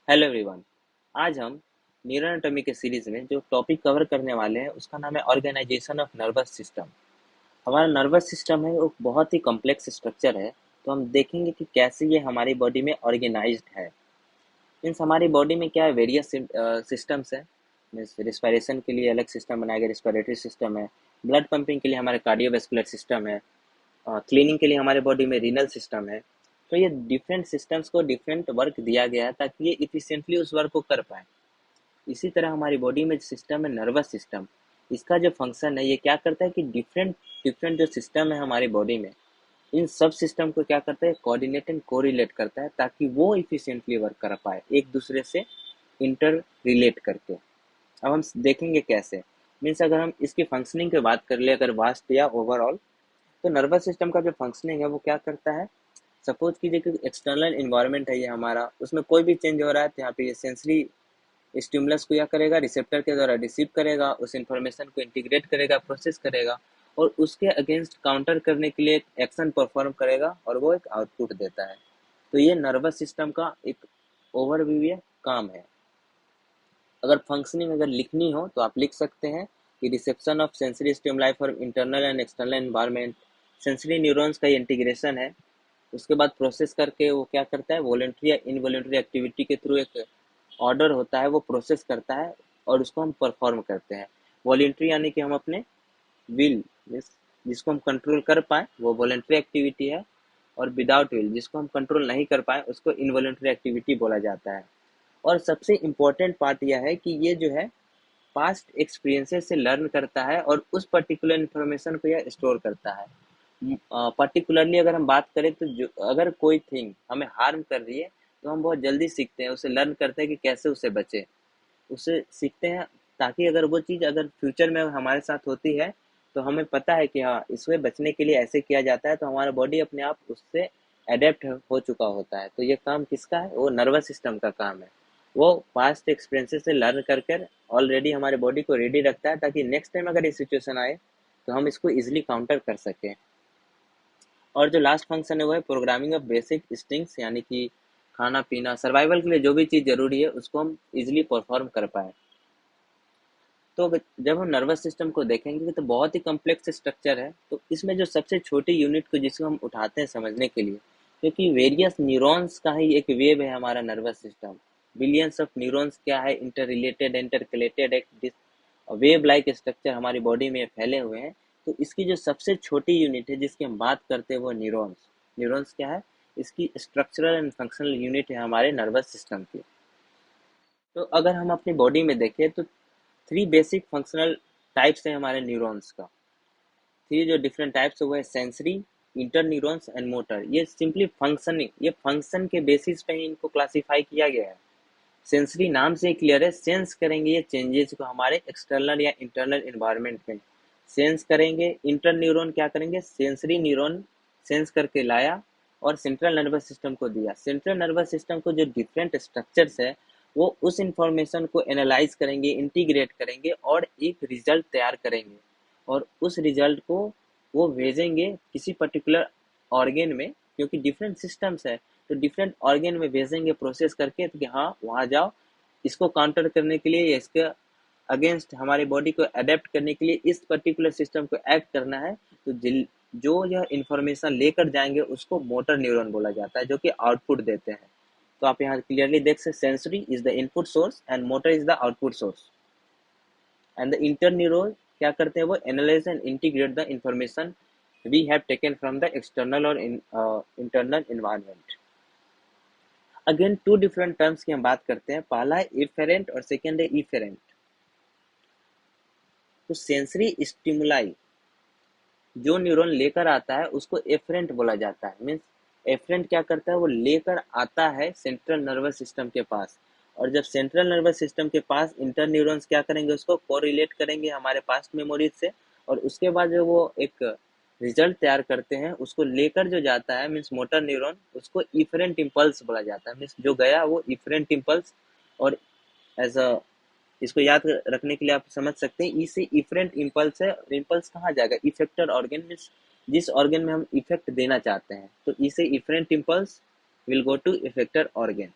Hello everyone. आज हम neural anatomy के सीरीज में जो टॉपिक कवर करने वाले हैं उसका नाम है ऑर्गेनाइजेशन ऑफ नर्वस सिस्टम। हमारा नर्वस सिस्टम है वो बहुत ही कॉम्प्लेक्स स्ट्रक्चर है। तो हम देखेंगे कि कैसे ये हमारी बॉडी में ऑर्गेनाइज्ड है। मीन्स हमारी बॉडी में क्या है, वेरियस सिस्टम्स है। मीन्स रिस्पायरेशन के लिए अलग सिस्टम बनाया गया, रिस्पायरेटरी सिस्टम है। ब्लड पंपिंग के लिए हमारे कार्डियोवेस्कुलर सिस्टम है। क्लीनिंग के लिए हमारे बॉडी में रीनल सिस्टम है। तो ये डिफरेंट सिस्टम्स को डिफरेंट वर्क दिया गया है ताकि ये इफिशिएंटली उस वर्क को कर पाए। इसी तरह हमारी बॉडी में सिस्टम है नर्वस सिस्टम। इसका जो फंक्शन है ये क्या करता है कि डिफरेंट डिफरेंट जो सिस्टम है हमारी बॉडी में, इन सब सिस्टम को क्या करता है, कोऑर्डिनेट एंड कोरिलेट करता है ताकि वो इफिशिएंटली वर्क कर पाए एक दूसरे से इंटर रिलेट करके। अब हम देखेंगे कैसे। मीन्स अगर हम इसकी फंक्शनिंग की बात कर ले, अगर वास्ट या ओवरऑल, तो नर्वस सिस्टम का जो फंक्शनिंग है वो क्या करता है। सपोज कीजिए कि एक्सटर्नल इन्वायरमेंट है ये हमारा, उसमें कोई भी चेंज हो रहा है तो यहाँ पे ये सेंसरी स्टिमुलस को क्या करेगा, रिसेप्टर के द्वारा रिसीव करेगा, उस इंफॉर्मेशन को इंटीग्रेट करेगा, प्रोसेस करेगा और उसके अगेंस्ट काउंटर करने के लिए एक एक्शन परफॉर्म करेगा और वो एक आउटपुट देता है। तो ये नर्वस सिस्टम का एक ओवरव्यू या काम है। अगर फंक्शनिंग अगर लिखनी हो तो आप लिख सकते हैं कि reception of sensory stimuli for internal and external environment, sensory neurons का इंटीग्रेशन है। उसके बाद प्रोसेस करके वो क्या करता है, वॉलेंट्री या इनवॉलेंट्री एक्टिविटी के थ्रू एक ऑर्डर होता है वो प्रोसेस करता है और उसको हम परफॉर्म करते हैं। वॉलेंट्री यानी कि हम अपने विल, जिसको हम कंट्रोल कर पाए वो वॉलेंट्री एक्टिविटी है। और विदाउट विल, जिसको हम कंट्रोल नहीं कर पाए, उसको इनवॉलेंट्री एक्टिविटी बोला जाता है। और सबसे इम्पोर्टेंट पार्ट यह है कि ये जो है पास्ट एक्सपीरियंसेस से लर्न करता है और उस पर्टिकुलर इन्फॉर्मेशन को यह स्टोर करता है। पर्टिकुलरली अगर हम बात करें तो जो अगर कोई थिंग हमें हार्म कर रही है तो हम बहुत जल्दी सीखते हैं, उसे लर्न करते हैं कि कैसे उसे बचे, उससे सीखते हैं ताकि अगर वो चीज़ अगर फ्यूचर में हमारे साथ होती है तो हमें पता है कि हाँ, इससे बचने के लिए ऐसे किया जाता है, तो हमारा बॉडी अपने आप उससे अडेप्ट हो चुका होता है। तो ये काम किसका है, वो नर्वस सिस्टम का काम है। वो पास्ट एक्सपीरियंसेस से लर्न कर कर ऑलरेडी हमारे बॉडी को रेडी रखता है ताकि नेक्स्ट टाइम अगर ये सिचुएशन आए तो हम इसको इजिली काउंटर कर सकें। और जो लास्ट फंक्शन है वो है प्रोग्रामिंग ऑफ बेसिक इंस्टिंक्ट्स, यानी कि खाना पीना सर्वाइवल के लिए जो भी चीज़ जरूरी है उसको हम इजिली परफॉर्म कर पाए। तो जब हम नर्वस सिस्टम को देखेंगे तो बहुत ही कॉम्प्लेक्स स्ट्रक्चर है। तो इसमें जो सबसे छोटी यूनिट को जिसको हम उठाते हैं समझने के लिए, क्योंकि वेरियस न्यूरॉन्स का ही एक वेव है हमारा nervous system. Billions of neurons क्या है, इंटर रिलेटेड इंटरकलेटेड एक वेव लाइक स्ट्रक्चर हमारी बॉडी में फैले हुए हैं। तो इसकी जो सबसे छोटी यूनिट है जिसकी हम बात करते हैं वो न्यूरॉन्स। न्यूरॉन्स क्या है, इसकी स्ट्रक्चरल एंड फंक्शनल यूनिट है हमारे नर्वस सिस्टम की। तो अगर हम अपनी बॉडी में देखें तो थ्री बेसिक फंक्शनल टाइप्स हैं हमारे न्यूरॉन्स का। थ्री जो डिफरेंट टाइप्स है वो है sensory, inter neurons and motor. ये सिंपली फंक्शनिंग, ये फंक्शन के बेसिस पे ही इनको क्लासिफाई किया गया है। सेंसरी नाम से क्लियर है, सेंस करेंगे ये चेंजेस को हमारे एक्सटर्नल या इंटरनल इन्वायरमेंट में, सेंस करेंगे। इंटर न्यूरॉन क्या करेंगे, सेंसरी न्यूरॉन सेंस करके लाया और सेंट्रल नर्वस सिस्टम को दिया। सेंट्रल नर्वस सिस्टम को जो डिफरेंट स्ट्रक्चर्स है वो उस इंफॉर्मेशन को एनालाइज करेंगे, इंटीग्रेट करेंगे और एक रिजल्ट तैयार करेंगे। और उस रिजल्ट को वो भेजेंगे किसी पर्टिकुलर ऑर्गेन में, क्योंकि डिफरेंट सिस्टम्स है तो डिफरेंट ऑर्गेन में भेजेंगे प्रोसेस करके, तो कि हाँ वहाँ जाओ, इसको काउंटर करने के लिए या इसके अगेंस्ट हमारे बॉडी को अडेप्ट करने के लिए इस पर्टिकुलर सिस्टम को एक्ट करना है। तो जो यह इंफॉर्मेशन लेकर जाएंगे उसको मोटर न्यूरॉन बोला जाता है, जो कि आउटपुट देते हैं। तो आप यहाँ क्लियरली देख सकते, sensory is the input source and motor is the output source. And the interneuron क्या करते हैं, वो analyse and integrate the information we have taken from the external और internal environment. Again two different terms की हम बात करते हैं, पहला है इफेरेंट और सेकेंड है इफेरेंट। तो सेंसरी स्टिमुलाई जो न्यूरॉन लेकर आता है उसको एफरेंट बोला जाता है। मीन्स एफरेंट क्या करता है, वो लेकर आता है सेंट्रल नर्वस सिस्टम के पास। और जब सेंट्रल नर्वस सिस्टम के पास इंटर न्यूरॉन्स क्या करेंगे, उसको कोरिलेट करेंगे हमारे पास्ट मेमोरीज से। और उसके बाद जो वो एक रिजल्ट तैयार करते हैं उसको लेकर जो जाता है, मीन्स मोटर न्यूरॉन, उसको इफरेंट इम्पल्स बोला जाता है। मीन्स जो गया वो इफरेंट इम्पल्स। और एज अ, इसको याद रखने के लिए आप समझ सकते हैं, ई से इफरेंट इम्पल्स है। इम्पल्स कहाँ जाएगा, इफेक्टर ऑर्गन, मीन्स जिस ऑर्गन में हम इफेक्ट देना चाहते हैं। तो ई से efferent impulse will go to effector organ.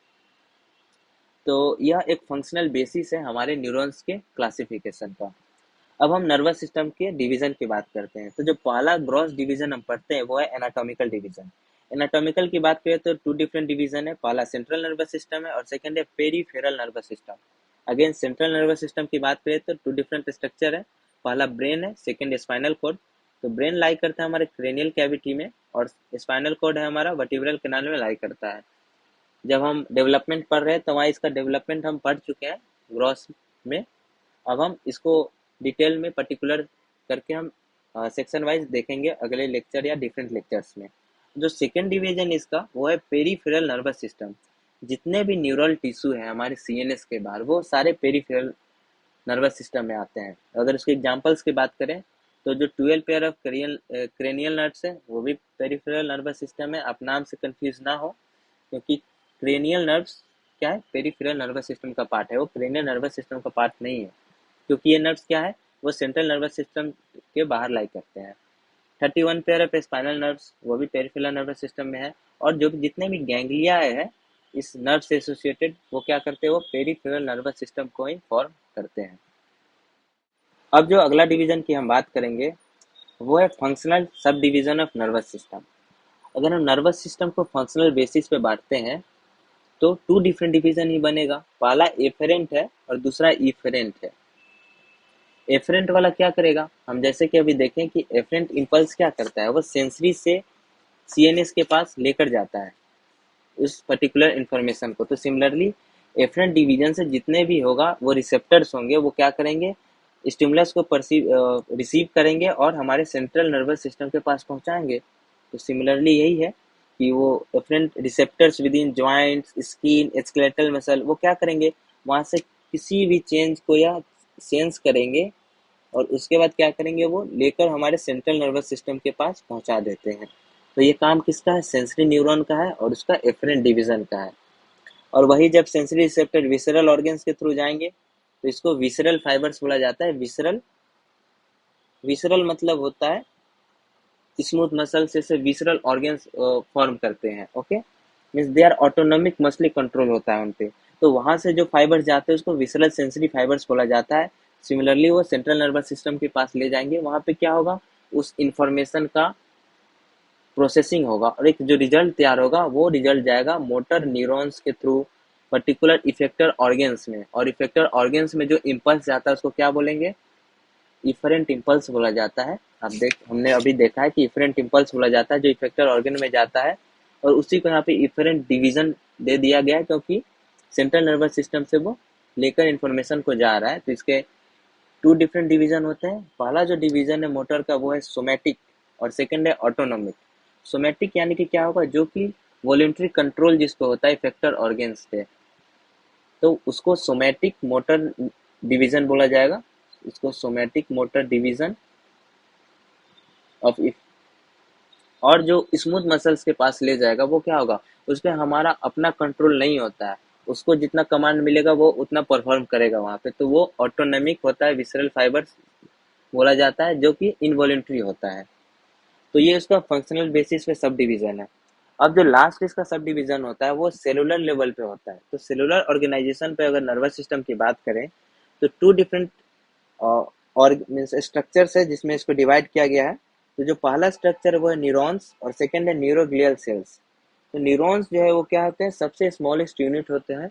तो यह एक फंक्शनल बेसिस है हमारे न्यूरॉन्स के क्लासिफिकेशन का। अब हम नर्वस सिस्टम के डिवीजन की बात करते हैं। तो जो पहला ग्रॉस डिवीजन हम पढ़ते हैं वो है एनाटॉमिकल डिवीजन। एनाटॉमिकल की बात करें तो टू डिफरेंट डिवीजन है। पहला सेंट्रल नर्वस सिस्टम है और सेकंड है peripheral nervous system. Again central nervous system की बात करें तो टू डिफरेंट स्ट्रक्चर है। पहला ब्रेन है, सेकंड स्पाइनल कॉर्ड। तो ब्रेन लाई करता है हमारे क्रेनियल कैविटी में और स्पाइनल कॉर्ड है हमारा वर्टिब्रल कैनाल में लाई करता है। जब हम डेवलपमेंट पढ़ रहे हैं तो वहाँ इसका डेवलपमेंट हम पढ़ चुके हैं ग्रॉस में। अब हम इसको डिटेल में पर्टिकुलर करके हम सेक्शन वाइज देखेंगे अगले लेक्चर या डिफरेंट लेक्चर्स में। जो सेकेंड डिवीजन इसका वो है पेरिफेरल नर्वस सिस्टम। जितने भी न्यूरल टिश्यू हैं हमारे सीएनएस के बाहर वो सारे पेरिफेरल नर्वस सिस्टम में आते हैं। अगर उसके एग्जांपल्स की बात करें तो जो 12 पेयर ऑफ क्रेनियल नर्व्स है वो भी पेरिफेरल नर्वस सिस्टम है। आप नाम से कंफ्यूज ना हो, क्योंकि क्रेनियल नर्व्स क्या है, पेरिफेरल नर्वस सिस्टम का पार्ट है, वो क्रेनियल नर्वस सिस्टम का पार्ट नहीं है। क्योंकि ये नर्व्स क्या है, वो सेंट्रल नर्वस सिस्टम के बाहर लाई करते हैं। 31 पेयर ऑफ स्पाइनल नर्व्स वो भी पेरिफेरल नर्वस सिस्टम में है। और जो जितने भी गैंग्लिया है इस नर्व से एसोसिएटेड वो क्या करते हैं, वो पेरिफेरल नर्वस सिस्टम को ही फॉर्म करते हैं। अब जो अगला डिवीजन की हम बात करेंगे वो है functional sub division of nervous system. अगर हम नर्वस सिस्टम को फंक्शनल बेसिस पे बांटते हैं तो टू डिफरेंट डिवीजन ही बनेगा। पहला एफेरेंट है और दूसरा इफेरेंट है। एफरेंट वाला क्या करेगा, हम जैसे कि अभी देखें कि एफरेंट इम्पल्स क्या करता है, वो सेंसरी से सीएनएस के पास लेकर जाता है उस पर्टिकुलर इंफॉर्मेशन को। तो सिमिलरली एफरेंट डिवीजन से जितने भी होगा वो रिसेप्टर्स होंगे, वो क्या करेंगे, स्टिमुलस को रिसीव करेंगे और हमारे सेंट्रल नर्वस सिस्टम के पास पहुंचाएंगे। तो सिमिलरली यही है कि वो efferent receptors within joints, skin, skeletal muscle वो क्या करेंगे, वहां से किसी भी चेंज को या सेंस करेंगे और उसके बाद क्या करेंगे, वो लेकर हमारे सेंट्रल नर्वस सिस्टम के पास पहुंचा देते हैं। तो ये काम किसका है, सेंसरी न्यूरॉन का है और उसका एफरेंट डिवीजन का है। और वही जब सेंसरी रिसेप्टर विसरल ऑर्गन्स के थ्रू जाएंगे तो इसको विसरल फाइबर्स बोला जाता है। विसरल विसरल मतलब होता है स्मूथ मसल से विसरल ऑर्गन्स फॉर्म करते हैं। Okay, means they are autonomic, मसली कंट्रोल होता है उनपे। तो वहां से जो फाइबर्स जाते हैं उसको विसरल सेंसरी फाइबर्स बोला जाता है। सिमिलरली वो सेंट्रल नर्वस सिस्टम के पास ले जाएंगे, वहां पे क्या होगा, उस इंफॉर्मेशन का प्रोसेसिंग होगा और एक जो रिजल्ट तैयार होगा वो रिजल्ट जाएगा मोटर न्यूरॉन्स के थ्रू पर्टिकुलर इफेक्टर ऑर्गन्स में। और इफेक्टर ऑर्गन्स में जो इम्पल्स जाता है उसको क्या बोलेंगे, इफरेंट इम्पल्स बोला जाता है। हमने अभी देखा है कि इफरेंट इम्पल्स बोला जाता है जो इफेक्टर ऑर्गन में जाता है। और उसी को यहाँ पे इफरेंट डिवीजन दे दिया गया है क्योंकि सेंट्रल नर्वस सिस्टम से वो लेकर इन्फॉर्मेशन को जा रहा है। तो इसके टू डिफरेंट डिवीजन होते हैं। पहला जो डिवीजन है मोटर का वो है सोमैटिक और सेकंड है ऑटोनॉमिक। सोमैटिक यानी कि क्या होगा, जो कि वॉलंटरी कंट्रोल जिसको होता है इफेक्टर ऑर्गन्स पे, तो उसको सोमैटिक मोटर डिवीजन बोला जाएगा। इसको सोमैटिक मोटर डिवीजन ऑफ। और जो स्मूथ मसल्स के पास ले जाएगा वो क्या होगा, उस पर हमारा अपना कंट्रोल नहीं होता है, उसको जितना कमांड मिलेगा वो उतना परफॉर्म करेगा वहां पे। तो वो ऑटोनॉमिक होता है, विसरल फाइबर्स बोला जाता है, जो कि इनवॉलेंट्री होता है। तो ये उसका फंक्शनल बेसिस पे सब डिवीजन है। अब जो लास्ट इसका सब डिवीजन होता है वो सेलुलर लेवल पे होता है। तो सेलुलर ऑर्गेनाइजेशन पे अगर नर्वस सिस्टम की बात करें तो टू डिफरेंट और स्ट्रक्चर्स है जिसमें इसको डिवाइड किया गया है। तो जो पहला स्ट्रक्चर है वो है न्यूरॉन्स और सेकंड है न्यूरोग्लियल सेल्स। तो न्यूरॉन्स जो है वो क्या होते हैं, सबसे स्मॉलेस्ट यूनिट होते हैं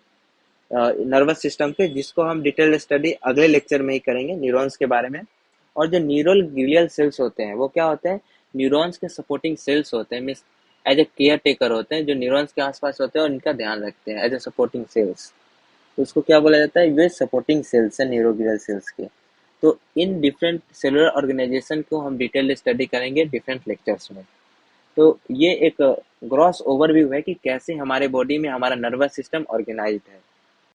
नर्वस सिस्टम के, जिसको हम डिटेल स्टडी अगले लेक्चर में ही करेंगे न्यूरॉन्स के बारे में। और जो न्यूरल ग्लियल सेल्स होते हैं वो क्या होते हैं, न्यूरॉन्स के सपोर्टिंग सेल्स होते हैं, means as a caretaker होते हैं जो न्यूरॉन्स के आसपास होते हैं और इनका ध्यान रखते हैं एज ए सपोर्टिंग सेल्स। तो उसको क्या बोला जाता है, ये सपोर्टिंग सेल्स है न्यूरोग्लियल सेल्स के। तो इन डिफरेंट सेलुलर ऑर्गेनाइजेशन को हम डिटेल स्टडी करेंगे डिफरेंट लेक्चर्स में। तो ये एक ग्रॉस ओवरव्यू है कि कैसे हमारे बॉडी में हमारा नर्वस सिस्टम ऑर्गेनाइज्ड है।